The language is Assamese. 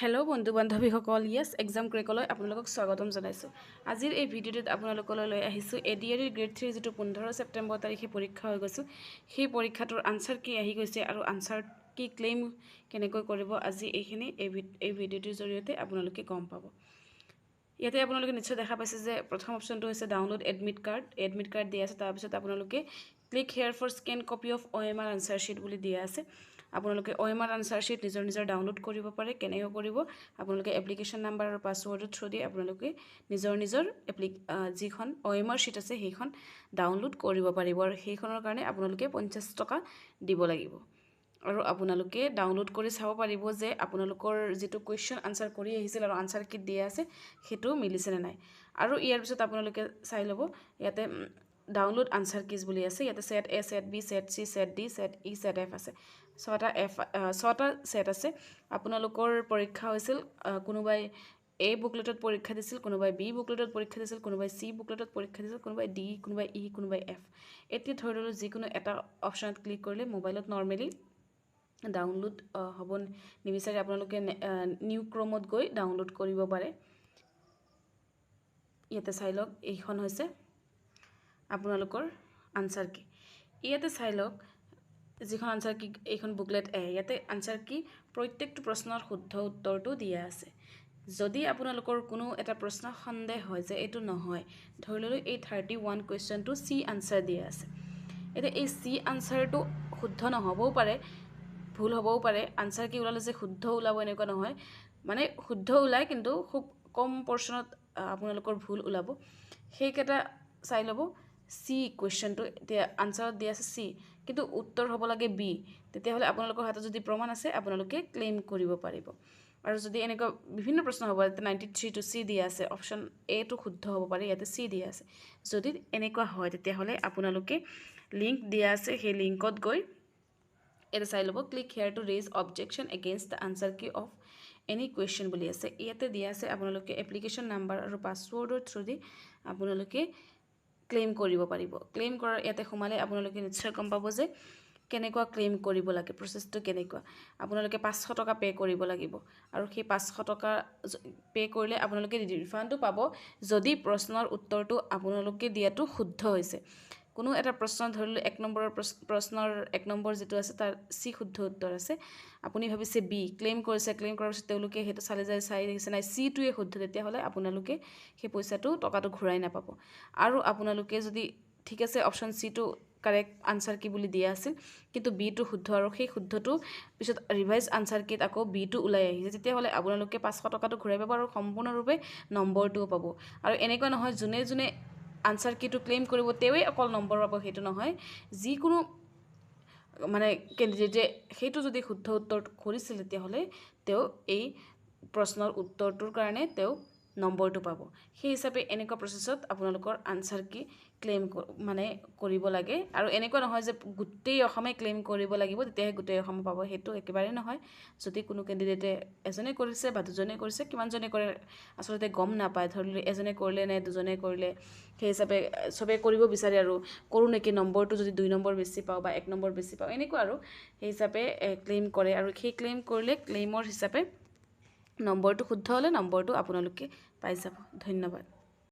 হেল্ল' বন্ধু বান্ধৱীসকল ইয়েছ এক্সাম ক্ৰেকলৈ আপোনালোকক স্বাগতম জনাইছোঁ। আজিৰ এই ভিডিঅ'টোত আপোনালোকলৈ লৈ আহিছোঁ ADRE গ্ৰেড 3 যিটো 15 ছেপ্টেম্বৰ তাৰিখে পৰীক্ষা হৈ গৈছোঁ সেই পৰীক্ষাটোৰ আনচাৰ কি আহি গৈছে আৰু আনচাৰ কি ক্লেইম কেনেকৈ কৰিব আজি এইখিনি এই ভিডিঅ'টোৰ জৰিয়তে আপোনালোকে গম পাব। ইয়াতে আপোনালোকে নিশ্চয় দেখা পাইছে যে প্ৰথম অপশ্যনটো হৈছে ডাউনলোড এডমিট কাৰ্ড দিয়া আছে। তাৰপিছত আপোনালোকে click here for scan copy of OMR answer sheet বুলি দিয়া আছে। আপোনালোকে OMR আনচাৰ শ্বীট নিজৰ ডাউনলোড কৰিব পাৰে। কেনেকৈ কৰিব আপোনালোকে এপ্লিকেশ্যন নাম্বাৰ আৰু পাছৱৰ্ডৰ থ্ৰু দি আপোনালোকে নিজৰ যিখন OMR শ্বীট আছে সেইখন ডাউনলোড কৰিব পাৰিব আৰু সেইখনৰ কাৰণে আপোনালোকে 50 টকা দিব লাগিব। আৰু আপোনালোকে ডাউনলোড কৰি চাব পাৰিব যে আপোনালোকৰ যিটো কুৱেশ্যন আনচাৰ কৰি আহিছিল আৰু আনচাৰ কিট দিয়া আছে সেইটো মিলিছেনে নাই। আৰু ইয়াৰ পিছত আপোনালোকে চাই ল'ব ইয়াতে ডাউনলোড আনচাৰ কিজ বুলি আছে। ইয়াতে set A set B set C set D set E set F আছে। ছটা সেট আছে। আপোনালোকৰ পৰীক্ষা হৈছিল কোনোবাই A বুকলেটত পৰীক্ষা দিছিল, কোনোবাই B বুকলেটত পৰীক্ষা দিছিল, কোনোবাই C বুকলেটত পৰীক্ষা দিছিল, কোনোবাই D, কোনোবাই E, কোনোবাই F। এতিয়া ধৰি ললোঁ যিকোনো এটা অপশ্যনত ক্লিক কৰিলে মোবাইলত নৰ্মেলি ডাউনলোড হ'ব নিবিচাৰে আপোনালোকে নিউ ক্ৰমত গৈ ডাউনলোড কৰিব পাৰে। ইয়াতে চাই লওক এইখন হৈছে আপোনালোকৰ আনচাৰ কি। ইয়াতে চাই লওক যিখন আনচাৰ কি এইখন বুকলেট ইয়াতে আনচাৰ কি প্ৰত্যেকটো প্ৰশ্নৰ শুদ্ধ উত্তৰটো দিয়া আছে। যদি আপোনালোকৰ কোনো এটা প্ৰশ্ন সন্দেহ হয় যে এইটো নহয়, ধৰি ললোঁ এই 31 কুৱেশ্যনটো C আনচাৰ দিয়া আছে। এতিয়া এই C আনচাৰটো শুদ্ধ নহ'বও পাৰে, ভুল হ'বও পাৰে। আনচাৰ কি ওলালে যে শুদ্ধ ওলাব এনেকুৱা নহয়, মানে শুদ্ধ ওলায় কিন্তু খুব কম পৰ্চনত আপোনালোকৰ ভুল ওলাব। সেইকেইটা চাই ল'ব। C কুৱেশ্যনটো এতিয়া আনচাৰত দিয়া আছে C কিন্তু উত্তৰ হ'ব লাগে B, তেতিয়াহ'লে আপোনালোকৰ হাতত যদি প্ৰমাণ আছে আপোনালোকে ক্লেইম কৰিব পাৰিব। আৰু যদি এনেকুৱা বিভিন্ন প্ৰশ্ন হ'ব, ইয়াতে 93 to C দিয়া আছে, অপশ্যন Aটো শুদ্ধ হ'ব পাৰে, ইয়াতে C দিয়া আছে। যদি এনেকুৱা হয় তেতিয়াহ'লে আপোনালোকে লিংক দিয়া আছে, সেই লিংকত গৈ ইয়াতে চাই ল'ব click here to raise objection against the answer key of any question বুলি আছে। ইয়াতে দিয়া আছে আপোনালোকে এপ্লিকেশ্যন নাম্বাৰ আৰু পাছৱৰ্ডৰ থ্ৰু দি আপোনালোকে ক্লেইম কৰিব পাৰিব। ক্লেইম কৰাৰ ইয়াতে সোমালে আপোনালোকে নিশ্চয় গম পাব যে কেনেকুৱা ক্লেইম কৰিব লাগে, প্ৰচেছটো কেনেকুৱা। আপোনালোকে 500 টকা পে' কৰিব লাগিব আৰু সেই 500 টকা পে' কৰিলে আপোনালোকে ৰিফাণ্ডটো পাব যদি প্ৰশ্নৰ উত্তৰটো আপোনালোকে দিয়াটো শুদ্ধ হৈছে। কোনো এটা প্ৰশ্ন ধৰিলে 1 নম্বৰৰ প্ৰশ্নৰ 1 নম্বৰ যিটো আছে তাৰ C শুদ্ধ উত্তৰ আছে, আপুনি ভাবিছে B, ক্লেইম কৰিছে, ক্লেইম কৰাৰ পিছত তেওঁলোকে সেইটো চাই দেখিছে নাই Cটোৱে শুদ্ধ, তেতিয়াহ'লে আপোনালোকে সেই টকাটো ঘূৰাই নাপাব। আৰু আপোনালোকে যদি ঠিক আছে অপশ্যন Cটো কাৰেক্ট আনচাৰ কি বুলি দিয়া আছিল কিন্তু Bটো শুদ্ধ আৰু সেই শুদ্ধটো পিছত ৰিভাইজ আনচাৰ কিত আকৌ Bটো ওলাই আহিছে, তেতিয়াহ'লে আপোনালোকে 500 টকাটো ঘূৰাই পাব আৰু সম্পূৰ্ণৰূপে নম্বৰটোও পাব। আৰু এনেকুৱা নহয় যোনে আনচাৰ কিটো ক্লেইম কৰিব তেওঁৱেই অকল নম্বৰ পাব, সেইটো নহয়। যিকোনো মানে কেণ্ডিডেটে সেইটো যদি শুদ্ধ উত্তৰ কৰিছিল তেতিয়াহ'লে তেওঁ এই প্ৰশ্নৰ উত্তৰটোৰ কাৰণে তেওঁ নম্বৰটো পাব। সেই হিচাপে এনেকুৱা প্ৰচেছত আপোনালোকৰ আনচাৰ কি ক্লেইম মানে কৰিব লাগে। আৰু এনেকুৱা নহয় যে গোটেই অসমে ক্লেইম কৰিব লাগিব তেতিয়াহে গোটেই অসমে পাব, সেইটো একেবাৰে নহয়। যদি কোনো কেণ্ডিডেটে এজনে কৰিছে বা দুজনে কৰিছে, কিমানজনে কৰে আচলতে গম নাপায়, ধৰিলে এজনে কৰিলে নে দুজনে কৰিলে, সেই হিচাপে চবেই কৰিব বিচাৰে আৰু কৰোঁ নেকি নম্বৰটো যদি 2 নম্বৰ বেছি পাওঁ বা 1 নম্বৰ বেছি পাওঁ এনেকুৱা আৰু সেই হিচাপে ক্লেইম কৰে। আৰু সেই ক্লেইম কৰিলে ক্লেইমৰ হিচাপে নম্বৰটো শুদ্ধ হ'লে নম্বৰটো আপোনালোকে পাই যাব। ধন্যবাদ।